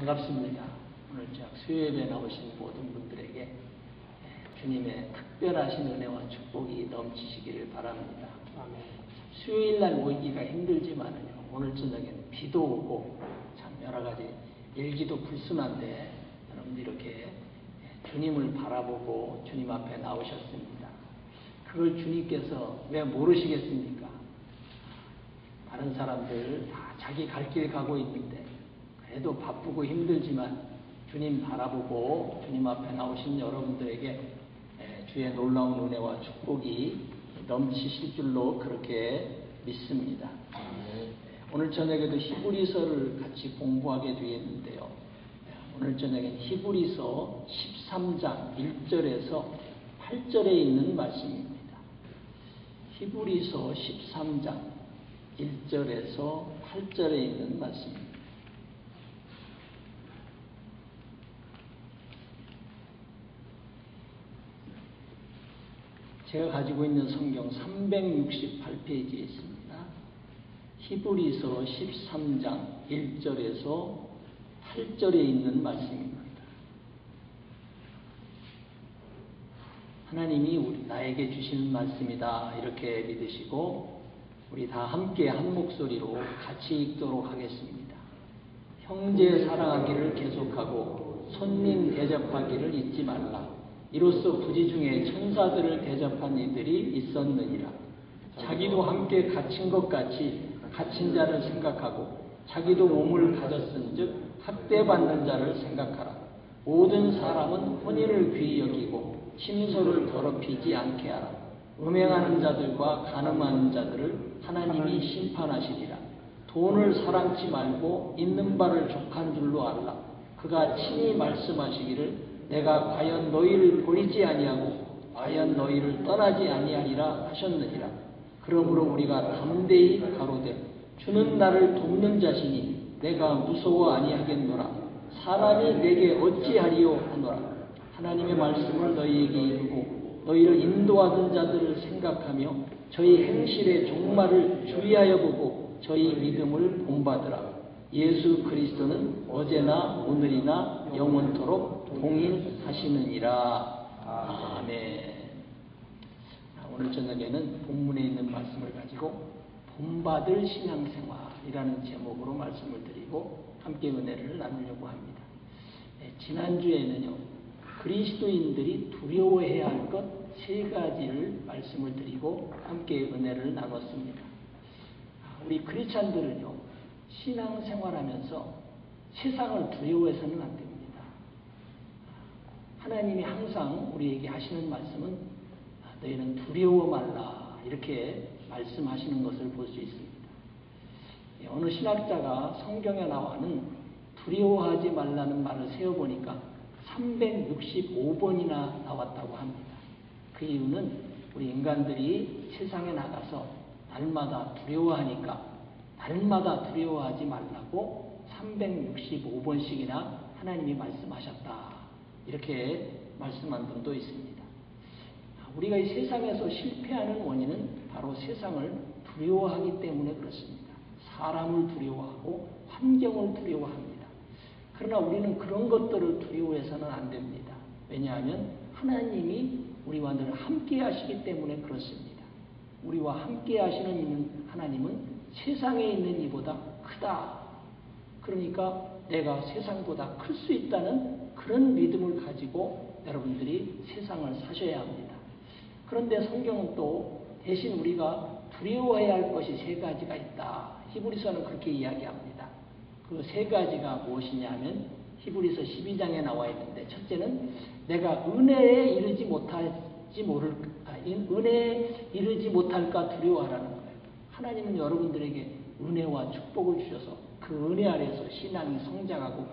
반갑습니다. 오늘 수요예배 나오신 모든 분들에게 주님의 특별하신 은혜와 축복이 넘치시기를 바랍니다. 수요일날 모이기가 힘들지만은요, 오늘 저녁에는 비도 오고 참 여러 가지 일기도 불순한데 여러분들 이렇게 주님을 바라보고 주님 앞에 나오셨습니다. 그걸 주님께서 왜 모르시겠습니까? 다른 사람들 다 자기 갈 길 가고 있는데 그래도 바쁘고 힘들지만 주님 바라보고 주님 앞에 나오신 여러분들에게 주의 놀라운 은혜와 축복이 넘치실 줄로 그렇게 믿습니다. 오늘 저녁에도 히브리서를 같이 공부하게 되었는데요. 오늘 저녁엔 히브리서 13장 1절에서 8절에 있는 말씀입니다. 히브리서 13장 1절에서 8절에 있는 말씀입니다. 제가 가지고 있는 성경 368페이지에 있습니다. 히브리서 13장 1절에서 8절에 있는 말씀입니다. 하나님이 나에게 주시는 말씀이다 이렇게 믿으시고 우리 다 함께 한 목소리로 같이 읽도록 하겠습니다. 형제 사랑하기를 계속하고 손님 대접하기를 잊지 말라. 이로써 부지 중에 천사들을 대접한 이들이 있었느니라. 자기도 함께 갇힌 것 같이 갇힌 자를 생각하고 자기도 몸을 가졌은즉 학대받는 자를 생각하라. 모든 사람은 혼인을 귀히 여기고 침소를 더럽히지 않게 하라. 음행하는 자들과 간음하는 자들을 하나님이 심판하시리라. 돈을 사랑치 말고 있는 바를 족한 줄로 알라. 그가 친히 말씀하시기를 내가 과연 너희를 버리지 아니하고 과연 너희를 떠나지 아니하리라 하셨느니라. 그러므로 우리가 담대히 가로되 주는 나를 돕는 자시니 내가 무서워 아니하겠노라. 사람이 내게 어찌하리요 하노라. 하나님의 말씀을 너희에게 이루고 너희를 인도하던 자들을 생각하며 저희 행실의 종말을 주의하여 보고 저희 믿음을 본받으라. 예수 그리스도는 어제나 오늘이나 영원토록 동일하시느니라. 아멘. 오늘 저녁에는 본문에 있는 말씀을 가지고 본받을 신앙생활이라는 제목으로 말씀을 드리고 함께 은혜를 나누려고 합니다. 지난주에는요, 그리스도인들이 두려워해야 할 것 3가지를 말씀을 드리고 함께 은혜를 나눴습니다. 우리 크리스찬들은요, 신앙생활하면서 세상을 두려워해서는 안 됩니다. 하나님이 항상 우리에게 하시는 말씀은 너희는 두려워 말라 이렇게 말씀하시는 것을 볼 수 있습니다. 어느 신학자가 성경에 나와는 두려워하지 말라는 말을 세어보니까 365번이나 나왔다고 합니다. 그 이유는 우리 인간들이 세상에 나가서 날마다 두려워하니까 날마다 두려워하지 말라고 365번씩이나 하나님이 말씀하셨다. 이렇게 말씀한 분도 있습니다. 우리가 이 세상에서 실패하는 원인은 바로 세상을 두려워하기 때문에 그렇습니다. 사람을 두려워하고 환경을 두려워합니다. 그러나 우리는 그런 것들을 두려워해서는 안 됩니다. 왜냐하면 하나님이 우리와 늘 함께 하시기 때문에 그렇습니다. 우리와 함께 하시는 하나님은 세상에 있는 이보다 크다. 그러니까 내가 세상보다 클 수 있다는 그런 믿음을 가지고 여러분들이 세상을 사셔야 합니다. 그런데 성경은 또 대신 우리가 두려워해야 할 것이 3가지가 있다. 히브리서는 그렇게 이야기합니다. 그 3가지가 무엇이냐 하면 히브리서 12장에 나와 있는데, 첫째는 내가 은혜에 이르지 못할까 두려워하라는 거예요. 하나님은 여러분들에게 은혜와 축복을 주셔서 그 은혜 아래서 신앙이 성장하고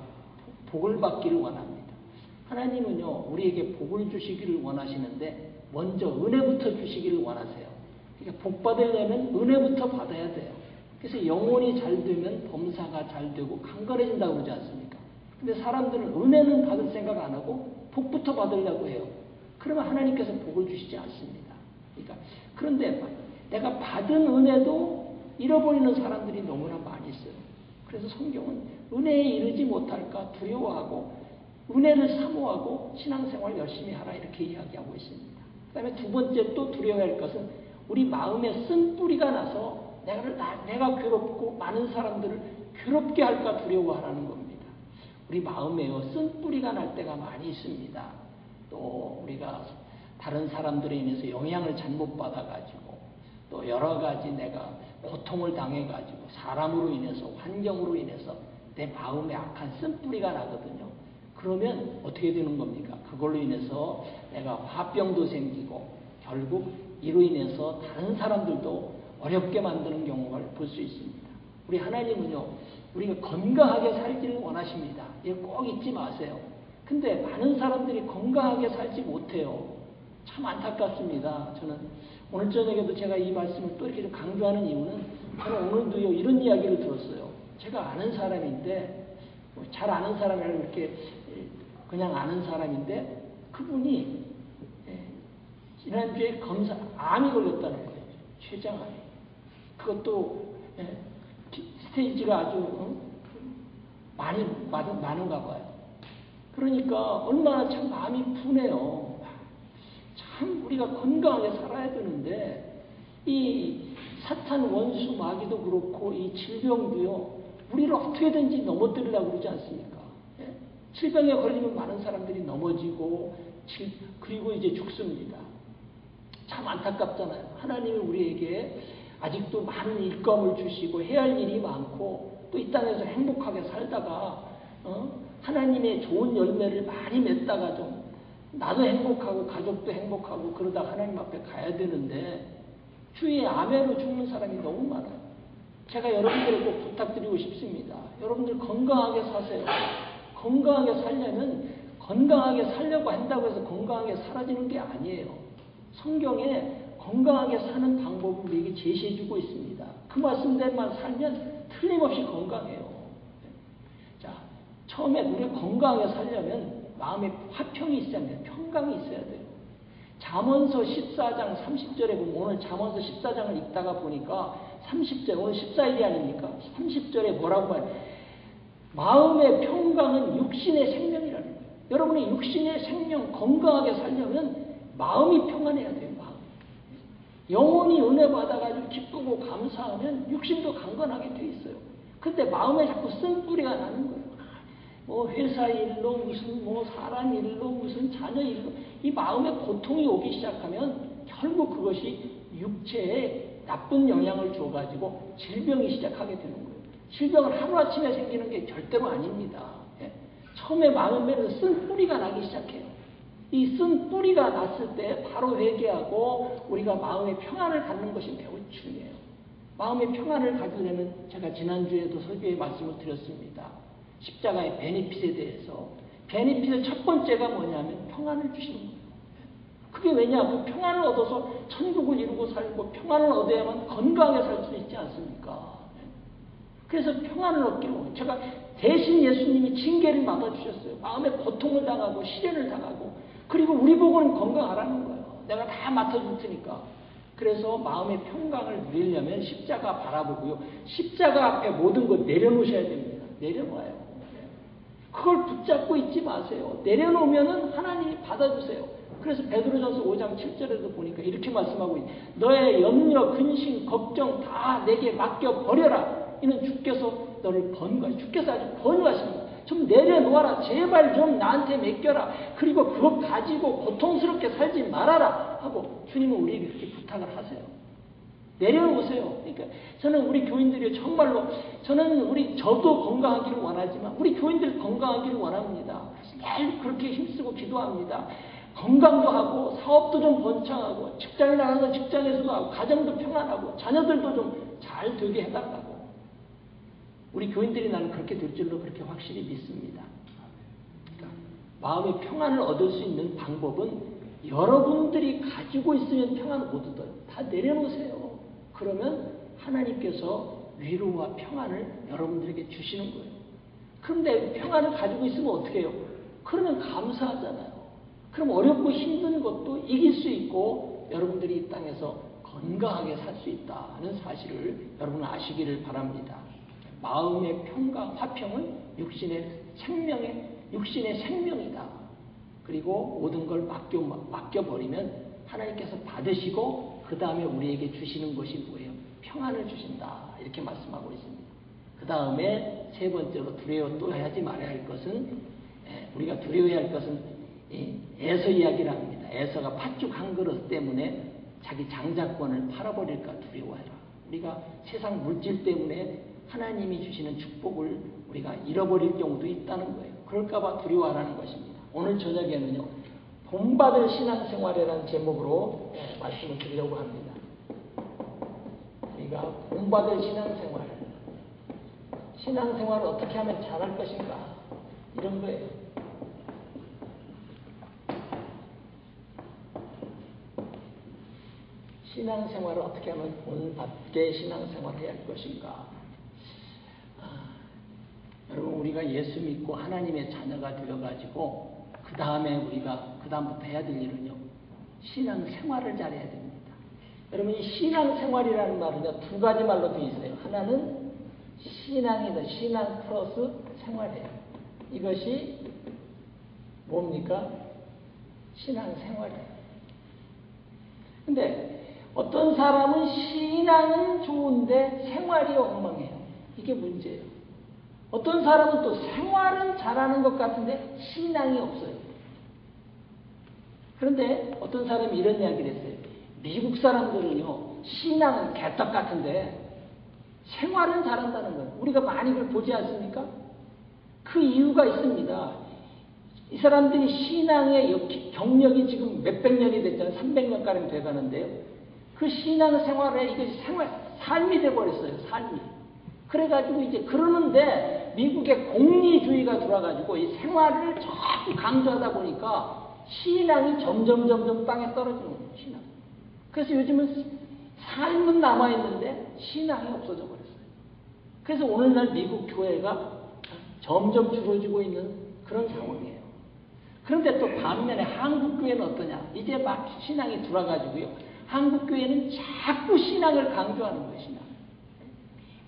복을 받기를 원합니다. 하나님은요, 우리에게 복을 주시기를 원하시는데 먼저 은혜부터 주시기를 원하세요. 그러니까 복 받으려면 은혜부터 받아야 돼요. 그래서 영혼이 잘 되면 범사가 잘 되고 강건해진다고 그러지 않습니까? 근데 사람들은 은혜는 받을 생각 안 하고 복부터 받으려고 해요. 그러면 하나님께서 복을 주시지 않습니다. 그러니까 그런데 내가 받은 은혜도 잃어버리는 사람들이 너무나 많이 있어요. 그래서 성경은 은혜에 이르지 못할까 두려워하고 은혜를 사모하고 신앙생활 열심히 하라 이렇게 이야기하고 있습니다. 그 다음에 두 번째 또 두려워할 것은 우리 마음에 쓴뿌리가 나서 내가 괴롭고 많은 사람들을 괴롭게 할까 두려워하라는 겁니다. 우리 마음에요 쓴뿌리가 날 때가 많이 있습니다. 또 우리가 다른 사람들에 인해서 영향을 잘못 받아가지고 또 여러 가지 내가 고통을 당해가지고 사람으로 인해서 환경으로 인해서 내 마음에 악한 쓴뿌리가 나거든요. 그러면 어떻게 되는 겁니까? 그걸로 인해서 내가 화병도 생기고 결국 이로 인해서 다른 사람들도 어렵게 만드는 경우를 볼 수 있습니다. 우리 하나님은요, 우리가 건강하게 살기를 원하십니다. 이거 꼭 잊지 마세요. 근데 많은 사람들이 건강하게 살지 못해요. 참 안타깝습니다. 저는 오늘 저녁에도 제가 이 말씀을 또 이렇게 좀 강조하는 이유는 저는 오늘도요, 이런 이야기를 들었어요. 제가 아는 사람인데, 잘 아는 사람이라고 이렇게 그냥 아는 사람인데, 그분이 지난주에 암이 걸렸다는 거예요. 췌장암이. 그것도 스테이지가 아주 많은가 봐요. 그러니까 얼마나 참 마음이 분해요. 참 우리가 건강하게 살아야 되는데 이 사탄 원수 마귀도 그렇고 이 질병도요. 우리를 어떻게든지 넘어뜨리려고 그러지 않습니까? 질병에 걸리면 많은 사람들이 넘어지고 그리고 이제 죽습니다. 참 안타깝잖아요. 하나님이 우리에게 아직도 많은 일감을 주시고 해야 할 일이 많고 또 이 땅에서 행복하게 살다가 하나님의 좋은 열매를 많이 맺다가 좀 나도 행복하고 가족도 행복하고 그러다 하나님 앞에 가야 되는데 주위에 암으로 죽는 사람이 너무 많아요. 제가 여러분들에 꼭 부탁드리고 싶습니다. 여러분들 건강하게 사세요. 건강하게 살려면 건강하게 살려고 한다고 해서 건강하게 사라지는 게 아니에요. 성경에 건강하게 사는 방법을 우리에게 제시해주고 있습니다. 그 말씀대로만 살면 틀림없이 건강해요. 자, 처음에 우리가 건강하게 살려면 마음에 화평이 있어야 돼요. 평강이 있어야 돼요. 잠언서 14장 30절에 보면 오늘 잠언서 14장을 읽다가 보니까 30절, 오늘 14일이 아닙니까? 30절에 뭐라고 해요? 마음의 평강은 육신의 생명이라는 거예요. 여러분이 육신의 생명 건강하게 살려면 마음이 평안해야 돼요. 마음. 영혼이 은혜 받아가지고 기쁘고 감사하면 육신도 강건하게 돼 있어요. 근데 마음에 자꾸 쓴뿌리가 나는 거예요. 뭐 회사 일로 무슨 뭐 사람 일로 무슨 자녀 일로 이 마음에 고통이 오기 시작하면 결국 그것이 육체에 나쁜 영향을 줘가지고 질병이 시작하게 되는 거예요. 질병은 하루아침에 생기는 게 절대로 아닙니다. 처음에 마음에는 쓴뿌리가 나기 시작해요. 이 쓴뿌리가 났을 때 바로 회개하고 우리가 마음의 평안을 갖는 것이 매우 중요해요. 마음의 평안을 가지려면 제가 지난주에도 설교에 말씀을 드렸습니다. 십자가의 베네핏에 대해서. 베네핏의 첫 번째가 뭐냐면 평안을 주시는 거예요. 그게 왜냐? 그 평안을 얻어서 천국을 이루고 살고 평안을 얻어야만 건강하게 살 수 있지 않습니까? 그래서 평안을 얻기로 제가 대신 예수님이 징계를 맡아주셨어요. 마음에 고통을 당하고 시련을 당하고 그리고 우리 보고는 건강하라는 거예요. 내가 다 맡아줄 테니까. 그래서 마음의 평강을 누리려면 십자가 바라보고요. 십자가 앞에 모든 것 내려놓으셔야 됩니다. 내려놔요. 그걸 붙잡고 있지 마세요. 내려놓으면은 하나님이 받아주세요. 그래서 베드로전서 5장 7절에도 보니까 이렇게 말씀하고 있어요. 너의 염려, 근심, 걱정 다 내게 맡겨버려라. 이는 주께서 너를 번거해. 주께서 아주 번거하시는 거예요. 좀 내려놓아라. 제발 좀 나한테 맡겨라. 그리고 그것 가지고 고통스럽게 살지 말아라. 하고 주님은 우리에게 그렇게 부탁을 하세요. 내려놓으세요. 그러니까 저는 우리 교인들이 정말로 저도 건강하기를 원하지만 우리 교인들 건강하기를 원합니다. 매일 그렇게 힘쓰고 기도합니다. 건강도 하고 사업도 좀 번창하고 직장에 나가서 직장에서도 하고 가정도 평안하고 자녀들도 좀 잘 되게 해달라고. 우리 교인들이 나는 그렇게 될 줄로 그렇게 확실히 믿습니다. 그러니까 마음의 평안을 얻을 수 있는 방법은 여러분들이 가지고 있으면 평안을 못 얻어요. 다 내려놓으세요. 그러면 하나님께서 위로와 평안을 여러분들에게 주시는 거예요. 그런데 평안을 가지고 있으면 어떻게 해요? 그러면 감사하잖아요. 그럼 어렵고 힘든 것도 이길 수 있고 여러분들이 이 땅에서 건강하게 살 수 있다는 사실을 여러분 아시기를 바랍니다. 마음의 평강, 화평은 육신의 생명이다. 그리고 모든 걸 맡겨버리면 하나님께서 받으시고 그 다음에 우리에게 주시는 것이 뭐예요? 평안을 주신다. 이렇게 말씀하고 있습니다. 그 다음에 세 번째로 두려워하지 말아야 할 것은, 우리가 두려워해야 할 것은 에서 이야기를 합니다. 에서가 팥죽 한 그릇 때문에 자기 장자권을 팔아버릴까 두려워해라. 우리가 세상 물질 때문에 하나님이 주시는 축복을 우리가 잃어버릴 경우도 있다는 거예요. 그럴까봐 두려워하라는 것입니다. 오늘 저녁에는요, 본받을 신앙생활이라는 제목으로 말씀을 드리려고 합니다. 우리가 본받을 신앙생활을 어떻게 하면 잘할 것인가, 이런 거예요. 신앙생활을 어떻게 하면 본받게 신앙생활을 해야 할 것인가. 여러분, 우리가 예수 믿고 하나님의 자녀가 되어가지고 그 다음에 우리가 그 다음부터 해야 될 일은요, 신앙생활을 잘해야 됩니다. 여러분, 이 신앙생활이라는 말은요, 두 가지 말로 되어 있어요. 하나는 신앙이다. 신앙 플러스 생활이에요. 이것이 뭡니까? 신앙생활이에요. 근데 어떤 사람은 신앙은 좋은데 생활이 엉망해요. 이게 문제예요. 어떤 사람은 또 생활은 잘하는 것 같은데 신앙이 없어요. 그런데 어떤 사람이 이런 이야기를 했어요. 미국 사람들은요, 신앙은 개떡 같은데 생활은 잘한다는 거예요. 우리가 많이 그걸 보지 않습니까? 그 이유가 있습니다. 이 사람들이 신앙의 경력이 지금 몇백 년이 됐잖아요. 300년가량 돼가는데요. 그 신앙생활에 이것이 삶이 돼버렸어요. 삶이. 그래가지고 이제 그러는데 미국의 공리주의가 들어와가지고 이 생활을 자꾸 강조하다 보니까 신앙이 점점 땅에 떨어지는 거예요. 신앙. 그래서 요즘은 삶은 남아있는데 신앙이 없어져 버렸어요. 그래서 오늘날 미국 교회가 점점 줄어지고 있는 그런 상황이에요. 그런데 또 반면에 한국 교회는 어떠냐? 이제 막 신앙이 들어와가지고요. 한국 교회는 자꾸 신앙을 강조하는 거예요. 신앙.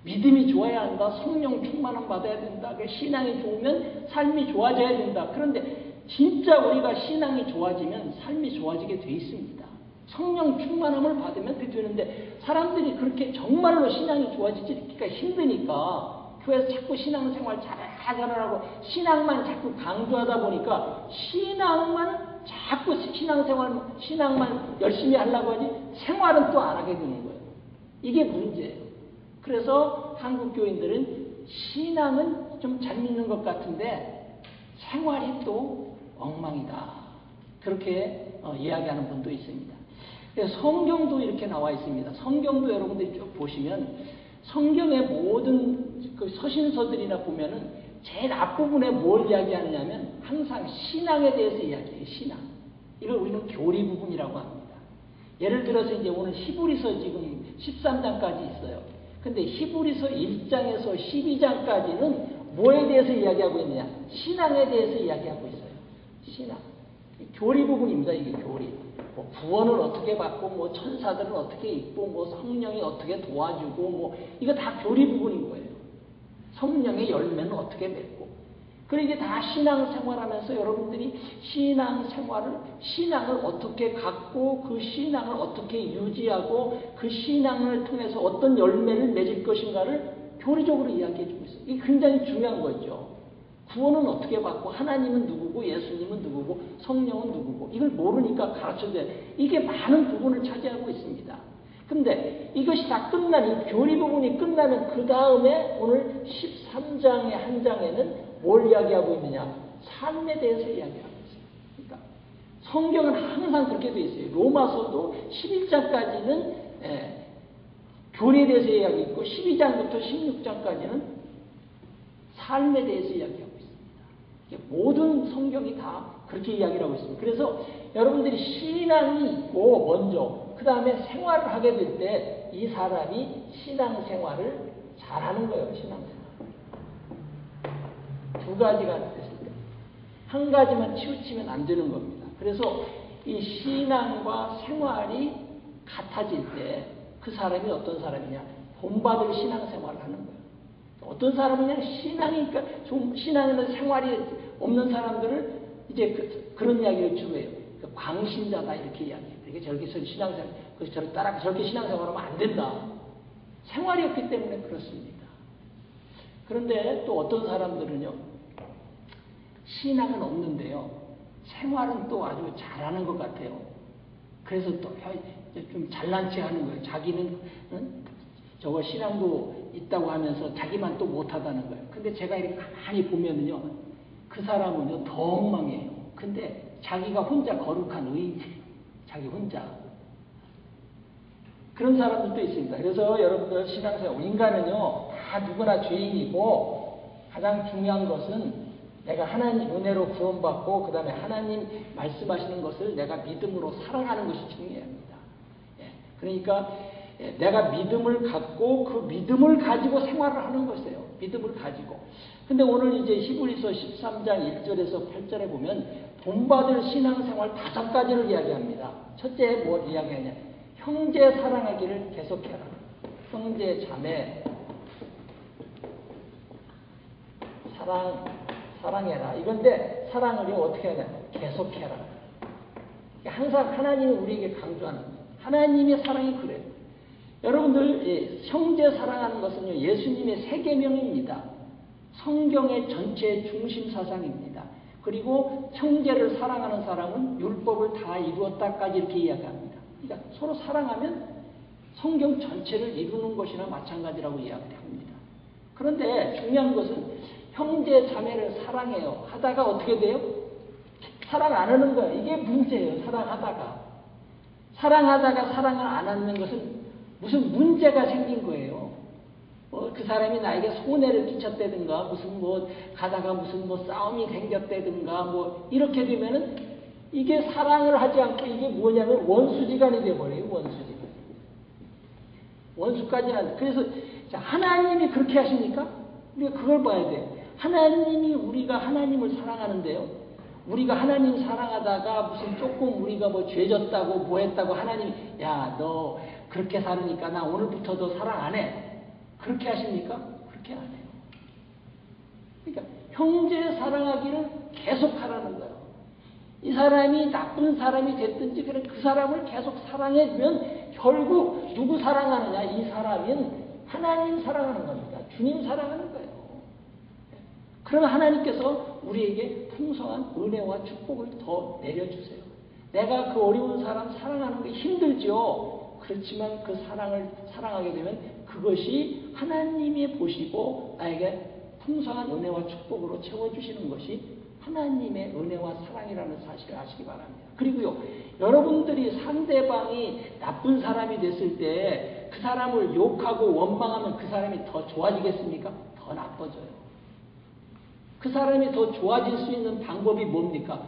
믿음이 좋아야 한다. 성령 충만함 받아야 된다. 신앙이 좋으면 삶이 좋아져야 된다. 그런데 진짜 우리가 신앙이 좋아지면 삶이 좋아지게 돼 있습니다. 성령 충만함을 받으면 그렇게 되는데 사람들이 그렇게 정말로 신앙이 좋아지기가 힘드니까 교회에서 자꾸 신앙생활 잘하라고 신앙만 자꾸 강조하다 보니까 자꾸 신앙만 열심히 하려고 하지 생활은 또 안 하게 되는 거예요. 이게 문제예요. 그래서 한국 교인들은 신앙은 좀 잘 믿는 것 같은데 생활이 또 엉망이다. 그렇게 이야기하는 분도 있습니다. 성경도 이렇게 나와 있습니다. 성경도 여러분들이 쭉 보시면 성경의 모든 그 서신서들이나 보면은 제일 앞부분에 뭘 이야기하느냐면 항상 신앙에 대해서 이야기해요. 신앙. 이걸 우리는 교리 부분이라고 합니다. 예를 들어서 이제 오늘 히브리서 지금 13장까지 있어요. 근데 히브리서 1장에서 12장까지는 뭐에 대해서 이야기하고 있느냐? 신앙에 대해서 이야기하고 있어요. 신앙. 교리 부분입니다. 이게 교리. 뭐 구원을 어떻게 받고, 뭐 천사들은 어떻게 있고, 뭐 성령이 어떻게 도와주고, 뭐 이거 다 교리 부분인 거예요. 성령의 열매는 어떻게 맺고. 그리고 이게 다 신앙생활하면서 여러분들이 신앙을 어떻게 갖고, 그 신앙을 어떻게 유지하고, 그 신앙을 통해서 어떤 열매를 맺을 것인가를 교리적으로 이야기해주고 있어요. 이게 굉장히 중요한 거죠. 구원은 어떻게 받고, 하나님은 누구고, 예수님은 누구고, 성령은 누구고, 이걸 모르니까 가르쳐줘야 돼. 이게 많은 부분을 차지하고 있습니다. 근데 이것이 다 이 교리 부분이 끝나면 그 다음에 오늘 13장의 한 장에는 뭘 이야기하고 있느냐? 삶에 대해서 이야기하고 있어요. 그러니까 성경은 항상 그렇게 되어 있어요. 로마서도 11장까지는 교리에 대해서 이야기했고 12장부터 16장까지는 삶에 대해서 이야기하고 있습니다. 모든 성경이 다 그렇게 이야기를 하고 있습니다. 그래서 여러분들이 신앙이 있고 먼저 그 다음에 생활을 하게 될 때 이 사람이 신앙생활을 잘하는 거예요. 신앙생활. 두 가지가 됐을 때. 한 가지만 치우치면 안 되는 겁니다. 그래서 이 신앙과 생활이 같아질 때 그 사람이 어떤 사람이냐? 본받을 신앙생활을 하는 거예요. 어떤 사람은 그냥 신앙이니까 좀 신앙이나 생활이 없는 사람들을 이제 그런 이야기를 주로 해요. 광신자다 이렇게 이야기해요. 이게 저렇게 신앙생활, 저렇게 따라 저렇게 신앙생활하면 안 된다. 생활이 없기 때문에 그렇습니다. 그런데 또 어떤 사람들은요, 신앙은 없는데요, 생활은 또 아주 잘하는 것 같아요. 그래서 또 좀 잘난 체 하는 거예요. 자기는 저거 신앙도 있다고 하면서 자기만 또 못하다는 거예요. 근데 제가 이렇게 가만히 보면은요, 그 사람은요 더 엉망이에요. 근데 자기가 혼자 거룩한 의인이에요. 자기 혼자. 그런 사람들도 있습니다. 그래서 여러분들 신앙생활, 인간은요 다 누구나 죄인이고, 가장 중요한 것은 내가 하나님 은혜로 구원받고 그 다음에 하나님 말씀하시는 것을 내가 믿음으로 살아가는 것이 중요합니다. 그러니까 내가 믿음을 갖고 그 믿음을 가지고 생활을 하는 것이에요. 믿음을 가지고. 근데 오늘 이제 히브리서 13장 1절에서 8절에 보면 본받을 신앙생활 5가지를 이야기합니다. 첫째 뭘 이야기하냐? 형제 사랑하기를 계속해라. 형제 자매 사랑해라. 이건데 사랑을 어떻게 하냐? 계속해라. 항상 하나님이 우리에게 강조하는 거예요. 하나님의 사랑이 그래요. 여러분들 형제 사랑하는 것은요, 예수님의 세 계명입니다. 성경의 전체 중심 사상입니다. 그리고 형제를 사랑하는 사람은 율법을 다 이루었다까지 이렇게 이야기합니다. 그러니까 서로 사랑하면 성경 전체를 이루는 것이나 마찬가지라고 이야기합니다. 그런데 중요한 것은 형제 자매를 사랑해요. 하다가 어떻게 돼요? 사랑 안 하는 거예요. 이게 문제예요. 사랑하다가 사랑을 안 하는 것은 무슨 문제가 생긴 거예요. 그 사람이 나에게 손해를 끼쳤다든가, 무슨 가다가 무슨 싸움이 생겼다든가, 이렇게 되면은 이게 사랑을 하지 않고 이게 뭐냐면 원수지간이 돼버려요. 원수까지는. 그래서 하나님이 그렇게 하십니까? 우리가 그걸 봐야 돼요. 하나님이 우리가 하나님을 사랑하는데요. 우리가 하나님 사랑하다가 무슨 조금 우리가 죄졌다고 했다고 하나님이 야, 너 그렇게 살으니까 나 오늘부터 너 사랑 안 해. 그렇게 하십니까? 그렇게 안 해요. 그러니까 형제 사랑하기를 계속하라는 거예요. 이 사람이 나쁜 사람이 됐든지 그래 그 사람을 계속 사랑해주면 결국 누구 사랑하느냐? 이 사람은 하나님 사랑하는 겁니다. 주님 사랑하는 거예요. 그러면 하나님께서 우리에게 풍성한 은혜와 축복을 더 내려주세요. 내가 그 어려운 사람 사랑하는 게 힘들죠. 그렇지만 그 사랑을 사랑하게 되면 그것이 하나님이 보시고 나에게 풍성한 은혜와 축복으로 채워주시는 것이 하나님의 은혜와 사랑이라는 사실을 아시기 바랍니다. 그리고요, 여러분들이 상대방이 나쁜 사람이 됐을 때 그 사람을 욕하고 원망하면 그 사람이 더 좋아지겠습니까? 더 나빠져요. 그 사람이 더 좋아질 수 있는 방법이 뭡니까?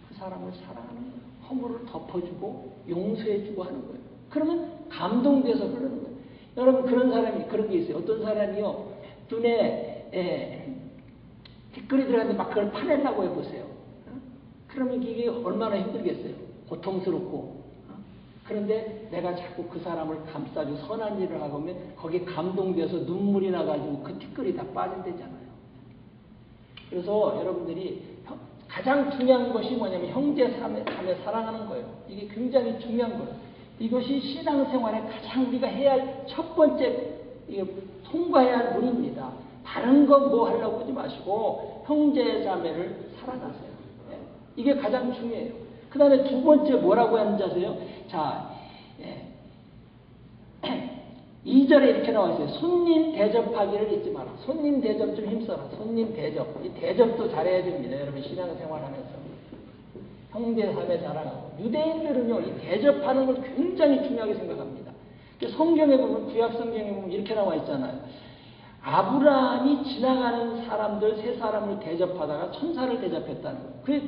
그 사람을 사랑하는 거예요. 허물을 덮어주고 용서해주고 하는 거예요. 그러면 감동돼서 그러는 거예요. 여러분 그런 게 있어요. 어떤 사람이요, 눈에 티끌이 들어갔는데 막 그걸 파내려고 해보세요. 그러면 이게 얼마나 힘들겠어요. 고통스럽고. 그런데 내가 자꾸 그 사람을 감싸주고 선한 일을 하고 하면 거기에 감동돼서 눈물이 나가지고 그 티끌이 다 빠진대잖아요. 그래서 여러분들이 가장 중요한 것이 뭐냐면 형제 자매 사랑하는 거예요. 이게 굉장히 중요한 거예요. 이것이 신앙생활에 가장 우리가 해야 할 첫 번째 통과해야 할 문입니다. 다른 거 하려고 하지 마시고 형제 자매를 사랑하세요. 이게 가장 중요해요. 그 다음에 두 번째 뭐라고 하는지 아세요? 자, 2절에 이렇게 나와 있어요. 손님 대접하기를 잊지 마라. 손님 대접 좀 힘써라. 손님 대접. 이 대접도 잘해야 됩니다. 여러분 신앙생활 하면서. 형제 자매 자랑하고. 유대인들은요, 이 대접하는 걸 굉장히 중요하게 생각합니다. 성경에 보면, 구약 성경에 보면 이렇게 나와 있잖아요. 아브라함이 지나가는 사람들, 세 사람을 대접하다가 천사를 대접했다는 거예요.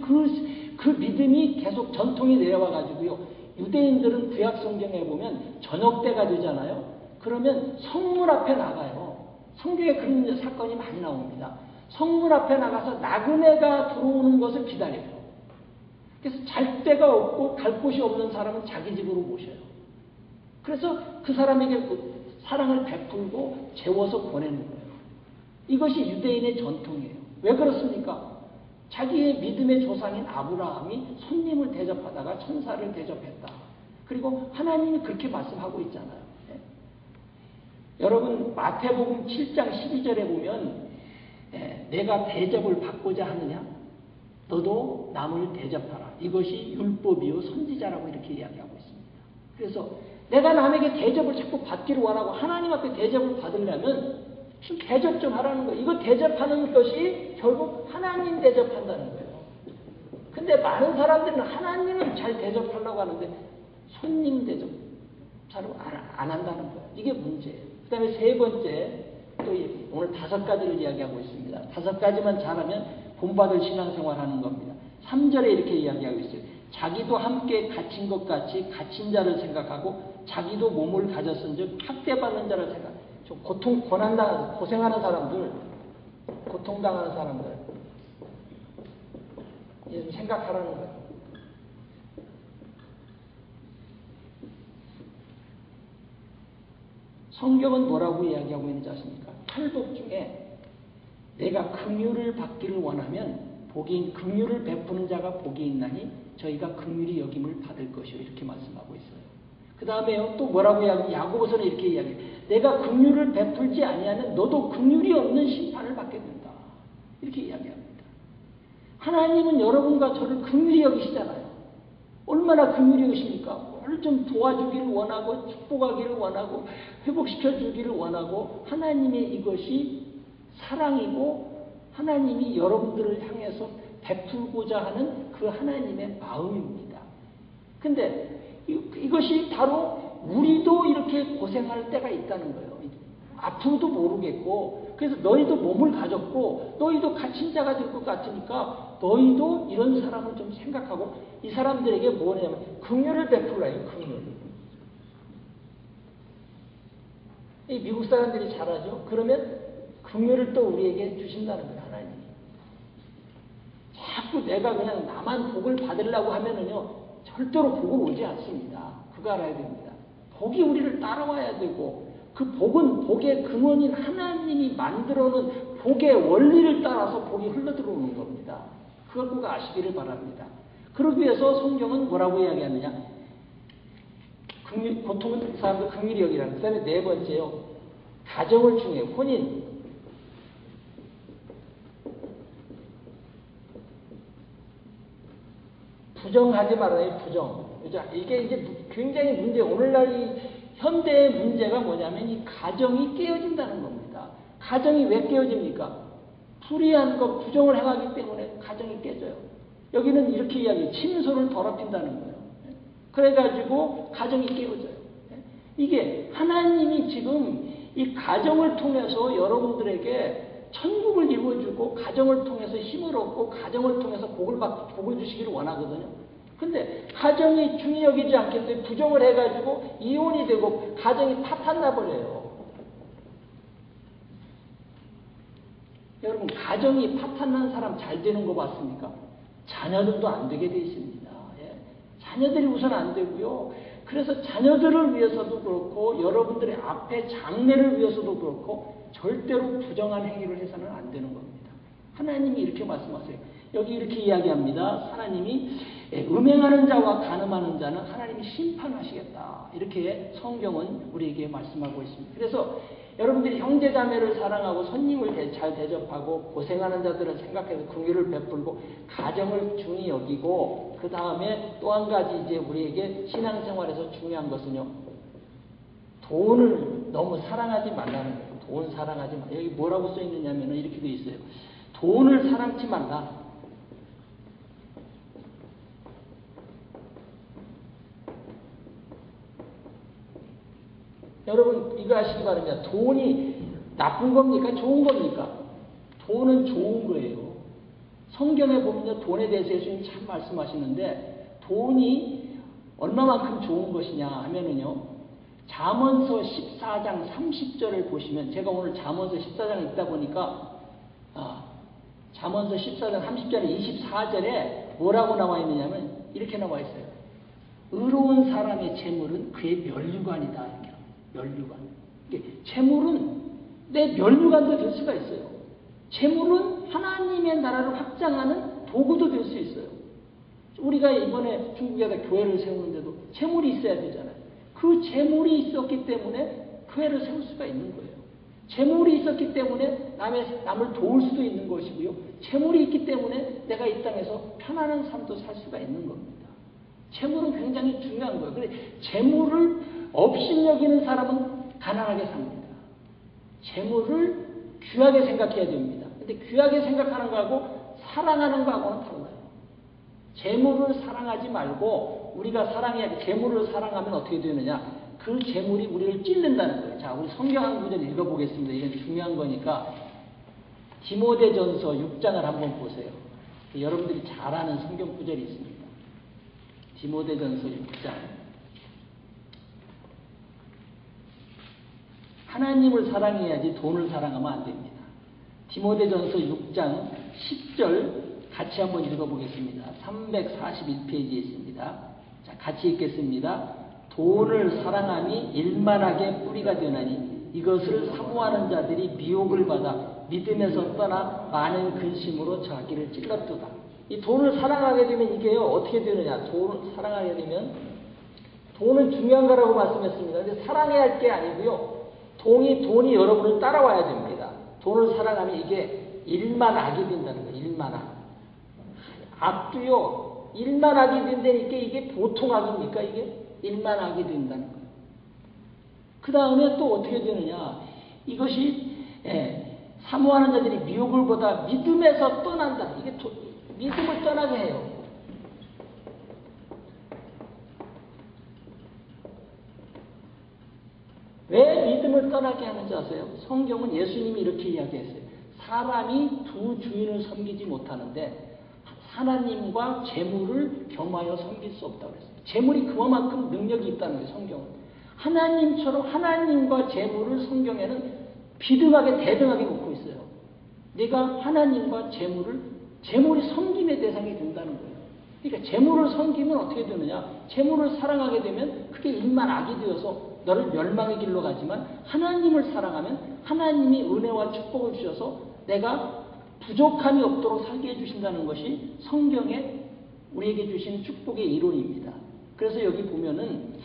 그 믿음이 계속 전통이 내려와가지고요. 유대인들은 구약 성경에 보면 저녁 때가 되잖아요. 그러면 성문 앞에 나가요. 성경에 그런 사건이 많이 나옵니다. 성문 앞에 나가서 나그네가 들어오는 것을 기다려요. 그래서 잘 데가 없고 갈 곳이 없는 사람은 자기 집으로 모셔요. 그래서 그 사람에게 그 사랑을 베풀고 재워서 보내는 거예요. 이것이 유대인의 전통이에요. 왜 그렇습니까? 자기의 믿음의 조상인 아브라함이 손님을 대접하다가 천사를 대접했다. 그리고 하나님이 그렇게 말씀하고 있잖아요. 네? 여러분 마태복음 7장 12절에 보면 내가 대접을 받고자 하느냐? 너도 남을 대접하라. 이것이 율법이요 선지자라고 이렇게 이야기하고 있습니다. 그래서 내가 남에게 대접을 자꾸 받기를 원하고 하나님 앞에 대접을 받으려면 좀 대접 좀 하라는 거예요. 이거 대접하는 것이 결국 하나님 대접한다는 거예요. 근데 많은 사람들은 하나님은 잘 대접하려고 하는데 손님 대접 잘 안 한다는 거예요. 이게 문제예요. 그 다음에 세 번째, 또 오늘 5가지를 이야기하고 있습니다. 5가지만 잘하면 본받을 신앙생활 하는 겁니다. 3절에 이렇게 이야기하고 있어요. 자기도 함께 갇힌 것 같이 갇힌 자를 생각하고 자기도 몸을 가졌은 즉 학대받는 자를 생각. 좀 고생하는 사람들, 고통당하는 사람들 이제 좀 생각하라는 거예요. 성경은 뭐라고 이야기하고 있는지 아십니까? 팔복 중에 내가 긍휼을 받기를 원하면 긍휼을 베푸는 자가 복이 있나니 저희가 긍휼히 여김을 받을 것이요 이렇게 말씀하고 있어요. 그 다음에요 또 뭐라고 야고보서는 이렇게 이야기해요. 내가 긍휼을 베풀지 아니하면 너도 긍휼이 없는 심판을 받게 된다. 이렇게 이야기합니다. 하나님은 여러분과 저를 긍휼히 여기시잖아요. 얼마나 긍휼히 여기십니까? 오늘 좀 도와주기를 원하고 축복하기를 원하고 회복시켜주기를 원하고 하나님의 이것이 사랑이고 하나님이 여러분들을 향해서 베풀고자 하는 그 하나님의 마음입니다. 근데 이것이 바로 우리도 이렇게 고생할 때가 있다는 거예요. 앞으로도 모르겠고 그래서 너희도 몸을 가졌고 너희도 갇힌 자가 될 것 같으니까 너희도 이런 사람을 좀 생각하고 이 사람들에게 뭐냐면 긍휼을 베풀어요. 긍휼. 이 미국 사람들이 잘하죠. 그러면 긍휼을 또 우리에게 주신다는 거예요. 하나님이. 자꾸 내가 그냥 나만 복을 받으려고 하면은요 절대로 복을 오지 않습니다. 그거 알아야 됩니다. 복이 우리를 따라와야 되고 그 복은 복의 근원인 하나님이 만들어놓은 복의 원리를 따라서 복이 흘러들어오는 겁니다. 그걸 꼭 아시기를 바랍니다. 그러기 위해서 성경은 뭐라고 이야기하느냐? 고통은 사람들 긍휼히 여기라는. 그 다음에 네 번째요. 가정을 중에 혼인. 부정하지 말아요. 부정. 이게 이제 굉장히 문제. 오늘날 이 현대의 문제가 뭐냐면 이 가정이 깨어진다는 겁니다. 가정이 왜 깨어집니까? 불의한 것, 부정을 행하기 때문에 가정이 깨져요. 여기는 이렇게 이야기해요. 침소를 더럽힌다는 거예요. 그래가지고 가정이 깨어져요. 이게 하나님이 지금 이 가정을 통해서 여러분들에게 천국을 이루어주고 가정을 통해서 힘을 얻고 가정을 통해서 복을 주시기를 원하거든요. 근데 가정이 중히 여기지 않겠어요? 부정을 해가지고 이혼이 되고 가정이 파탄나 버려요. 여러분 가정이 파탄난 사람 잘 되는 거 봤습니까? 자녀들도 안 되게 돼 있습니다. 예? 자녀들이 우선 안 되고요. 그래서 자녀들을 위해서도 그렇고 여러분들의 앞에 장래를 위해서도 그렇고 절대로 부정한 행위를 해서는 안 되는 겁니다. 하나님이 이렇게 말씀하세요. 여기 이렇게 이야기합니다. 하나님이 음행하는 자와 간음하는 자는 하나님이 심판하시겠다. 이렇게 성경은 우리에게 말씀하고 있습니다. 그래서 여러분들이 형제자매를 사랑하고 손님을 잘 대접하고 고생하는 자들을 생각해서 긍휼을 베풀고 가정을 중히 여기고 그 다음에 또 한 가지 이제 우리에게 신앙생활에서 중요한 것은요. 돈을 너무 사랑하지 말라는 거예요. 돈 사랑하지 말. 여기 뭐라고 써 있느냐면 이렇게 돼 있어요. 돈을 사랑치 말라. 여러분 이거 아시기 바랍니다. 돈이 나쁜 겁니까? 좋은 겁니까? 돈은 좋은 거예요. 성경에 보면 돈에 대해서 예수님 참 말씀하시는데 돈이 얼마만큼 좋은 것이냐 하면은요. 잠언서 14장 30절을 보시면 제가 오늘 잠언서 14장 읽다 보니까 잠언서 14장 30절에 24절에 뭐라고 나와 있느냐면 이렇게 나와 있어요. 의로운 사람의 재물은 그의 면류관이다. 이렇게. 면류관. 재물은 내 면류관도 될 수가 있어요. 재물은 하나님의 나라를 확장하는 도구도 될 수 있어요. 우리가 이번에 중국에다 교회를 세우는데도 재물이 있어야 되잖아요. 그 재물이 있었기 때문에 교회를 세울 수가 있는 거예요. 재물이 있었기 때문에 남을 도울 수도 있는 것이고요. 재물이 있기 때문에 내가 이 땅에서 편안한 삶도 살 수가 있는 겁니다. 재물은 굉장히 중요한 거예요. 그런데 재물을 업신여기는 사람은 가난하게 삽니다. 재물을 귀하게 생각해야 됩니다. 근데 귀하게 생각하는 거하고 사랑하는 거하고는 달라요. 재물을 사랑하지 말고 우리가 재물을 사랑하면 어떻게 되느냐? 그 재물이 우리를 찔른다는 거예요. 자, 우리 성경 한 구절 읽어보겠습니다. 이건 중요한 거니까 디모데전서 6장을 한번 보세요. 여러분들이 잘 아는 성경 구절이 있습니다. 디모데전서 6장. 하나님을 사랑해야지 돈을 사랑하면 안 됩니다. 디모데전서 6장 10절 같이 한번 읽어보겠습니다. 341페이지에 있습니다. 자, 같이 읽겠습니다. 돈을 사랑함이 일만하게 뿌리가 되나니 이것을 사모하는 자들이 미혹을 받아 믿음에서 떠나 많은 근심으로 자기를 찔렀도다. 이 돈을 사랑하게 되면 이게요 어떻게 되느냐? 돈을 사랑하게 되면 돈은 중요한 거라고 말씀했습니다. 근데 사랑해야 할 게 아니고요. 돈이 여러분을 따라와야 됩니다. 돈을 사랑하면 이게 일만 악이 된다는 거예요. 일만 악. 악도요 일만 악이 된다니까 이게 보통 악입니까? 이게 일만 악이 된다는 거예요. 그 다음에 또 어떻게 되느냐? 이것이 사모하는 자들이 미혹을 보다 믿음에서 떠난다. 이게 믿음을 떠나게 해요. 왜 믿음을 떠나게 하는지 아세요? 성경은 예수님이 이렇게 이야기했어요. 사람이 두 주인을 섬기지 못하는데 하나님과 재물을 겸하여 섬길 수 없다고 그랬어요. 재물이 그만큼 능력이 있다는 거예요. 성경은. 하나님처럼 하나님과 재물을 성경에는 비등하게 대등하게 놓고 있어요. 내가 하나님과 재물이 섬김의 대상이 된다는 거예요. 그러니까 재물을 섬기면 어떻게 되느냐? 재물을 사랑하게 되면 그게 일만 악이 되어서 너를 멸망의 길로 가지만 하나님을 사랑하면 하나님이 은혜와 축복을 주셔서 내가 부족함이 없도록 살게 해주신다는 것이 성경에 우리에게 주신 축복의 이론입니다. 그래서 여기 보면은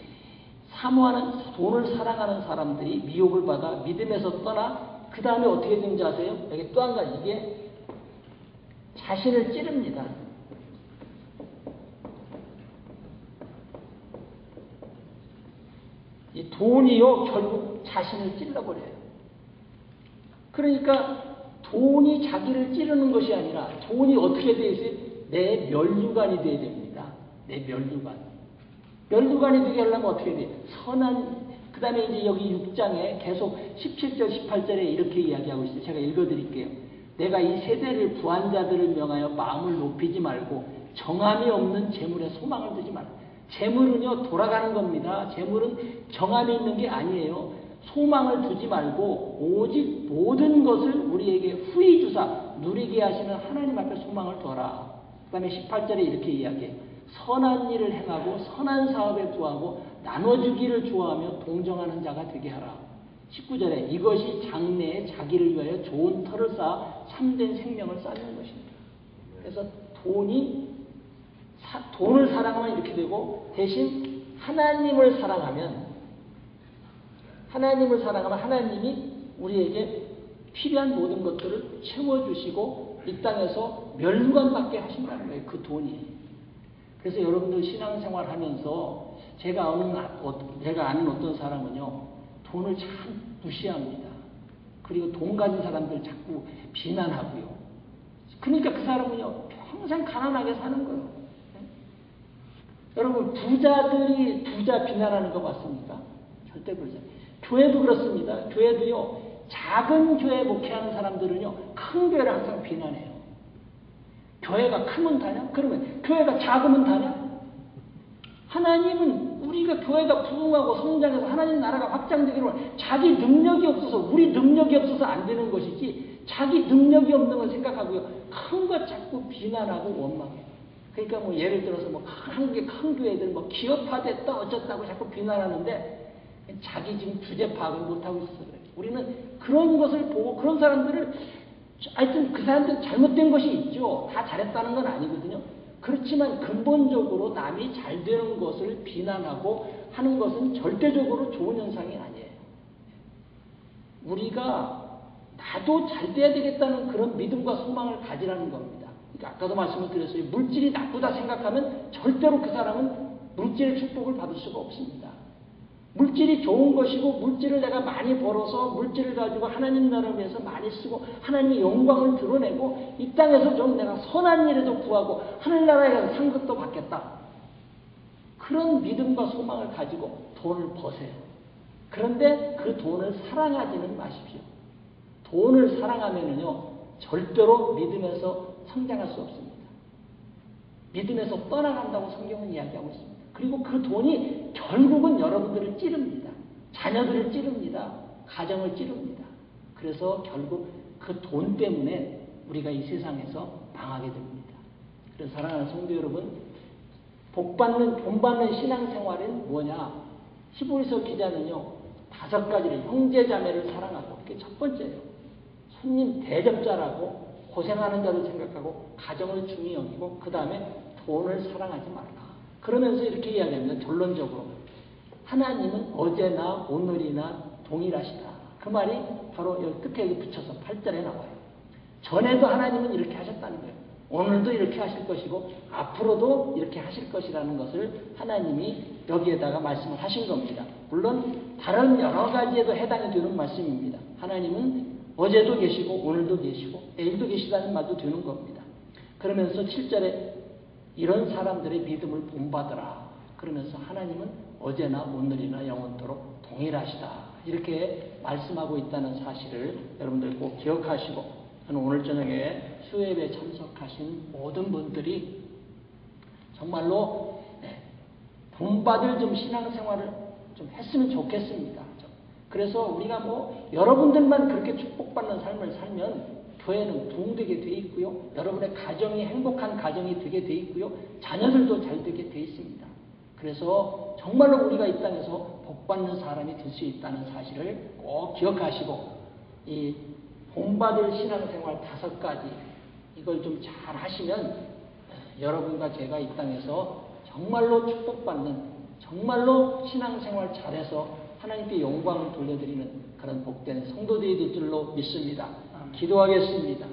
돈을 사랑하는 사람들이 미혹을 받아 믿음에서 떠나 그 다음에 어떻게 되는지 아세요? 여기 또 한 가지 이게 자신을 찌릅니다. 이 돈이요 결국 자신을 찔러버려요. 그러니까 돈이 자기를 찌르는 것이 아니라 돈이 어떻게 되어 있어요? 내 면류관이 되어야 됩니다. 내 면류관. 면류관이 되게 하려면 어떻게 돼요? 그 다음에 이제 여기 6장에 계속 17절, 18절에 이렇게 이야기하고 있어요. 제가 읽어드릴게요. 내가 이 세대를 부한자들을 명하여 마음을 높이지 말고 정함이 없는 재물에 소망을 두지 말고. 재물은요 돌아가는 겁니다. 재물은 정함이 있는 게 아니에요. 소망을 두지 말고 오직 모든 것을 우리에게 후히 주사 누리게 하시는 하나님 앞에 소망을 둬라. 그 다음에 18절에 이렇게 이야기해요. 선한 일을 행하고 선한 사업에 구하고 나눠주기를 좋아하며 동정하는 자가 되게 하라. 19절에 이것이 장래에 자기를 위하여 좋은 터를 쌓아 참된 생명을 쌓는 것입니다. 그래서 돈을 사랑하면 이렇게 되고 대신 하나님을 사랑하면 하나님이 우리에게 필요한 모든 것들을 채워주시고 이 땅에서 멸류관 받게 하신다는 거예요. 그 돈이. 그래서 여러분들 신앙생활 하면서 제가 아는 어떤 사람은요 돈을 참 무시합니다. 그리고 돈 가진 사람들 자꾸 비난하고요. 그러니까 그 사람은요 평생 가난하게 사는 거예요. 네? 여러분 부자들이 부자 비난하는 거 맞습니까? 절대 그러지 않아요. 교회도 그렇습니다. 교회도요 작은 교회 목회하는 사람들은요 큰 교회를 항상 비난해요. 교회가 크면 다냐? 그러면 교회가 작으면 다냐? 하나님은 우리가 교회가 부흥하고 성장해서 하나님 나라가 확장되기로 자기 능력이 없어서 우리 능력이 없어서 안 되는 것이지 자기 능력이 없는 걸 생각하고요. 큰 것 자꾸 비난하고 원망해요. 그러니까 뭐 예를 들어서 뭐 한국의 큰 교회들 뭐 기업화됐다 어쩌다고 자꾸 비난하는데 자기 지금 주제 파악을 못하고 있어요. 우리는 그런 것을 보고 그런 사람들을 하여튼 그 사람들은 잘못된 것이 있죠. 다 잘했다는 건 아니거든요. 그렇지만 근본적으로 남이 잘 되는 것을 비난하고 하는 것은 절대적으로 좋은 현상이 아니에요. 우리가 나도 잘 돼야 되겠다는 그런 믿음과 소망을 가지라는 겁니다. 그러니까 아까도 말씀을 드렸어요. 물질이 나쁘다 생각하면 절대로 그 사람은 물질의 축복을 받을 수가 없습니다. 물질이 좋은 것이고 물질을 내가 많이 벌어서 물질을 가지고 하나님 나라를 위해서 많이 쓰고 하나님의 영광을 드러내고 이 땅에서 좀 내가 선한 일에도 구하고 하늘나라에 가서 상급도 받겠다. 그런 믿음과 소망을 가지고 돈을 버세요. 그런데 그 돈을 사랑하지는 마십시오. 돈을 사랑하면은요 절대로 믿음에서 성장할 수 없습니다. 믿음에서 떠나간다고 성경은 이야기하고 있습니다. 그리고 그 돈이 결국은 여러분들을 찌릅니다. 자녀들을 찌릅니다. 가정을 찌릅니다. 그래서 결국 그 돈 때문에 우리가 이 세상에서 망하게 됩니다. 그래서 사랑하는 성도 여러분, 돈 받는 신앙생활은 뭐냐? 히브리서 기자는요 5가지를 형제 자매를 사랑하고 그게 첫 번째예요. 손님 대접자라고 고생하는 자를 생각하고 가정을 중히 여기고 그 다음에 돈을 사랑하지 말라. 그러면서 이렇게 이야기합니다. 결론적으로 하나님은 어제나 오늘이나 동일하시다. 그 말이 바로 여기 끝에 여기 붙여서 8절에 나와요. 전에도 하나님은 이렇게 하셨다는 거예요. 오늘도 이렇게 하실 것이고 앞으로도 이렇게 하실 것이라는 것을 하나님이 여기에다가 말씀을 하신 겁니다. 물론 다른 여러 가지에도 해당이 되는 말씀입니다. 하나님은 어제도 계시고 오늘도 계시고 내일도 계시다는 말도 되는 겁니다. 그러면서 7절에 이런 사람들의 믿음을 본받으라. 그러면서 하나님은 어제나 오늘이나 영원토록 동일하시다. 이렇게 말씀하고 있다는 사실을 여러분들 꼭 기억하시고 저는 오늘 저녁에 수요예배에 참석하신 모든 분들이 정말로 본받을 좀 신앙생활을 좀 했으면 좋겠습니다. 그래서 우리가 여러분들만 그렇게 축복받는 삶을 살면 교회는 부흥되게 돼 있고요. 여러분의 가정이 행복한 가정이 되게 돼 있고요. 자녀들도 잘 되게 돼 있습니다. 그래서 정말로 우리가 이 땅에서 복받는 사람이 될 수 있다는 사실을 꼭 기억하시고 이 본받을 신앙생활 5가지 이걸 좀 잘 하시면 여러분과 제가 이 땅에서 정말로 축복받는 정말로 신앙생활 잘해서 하나님께 영광을 돌려드리는 그런 복된 성도들이 될 줄로 믿습니다. 기도하겠습니다.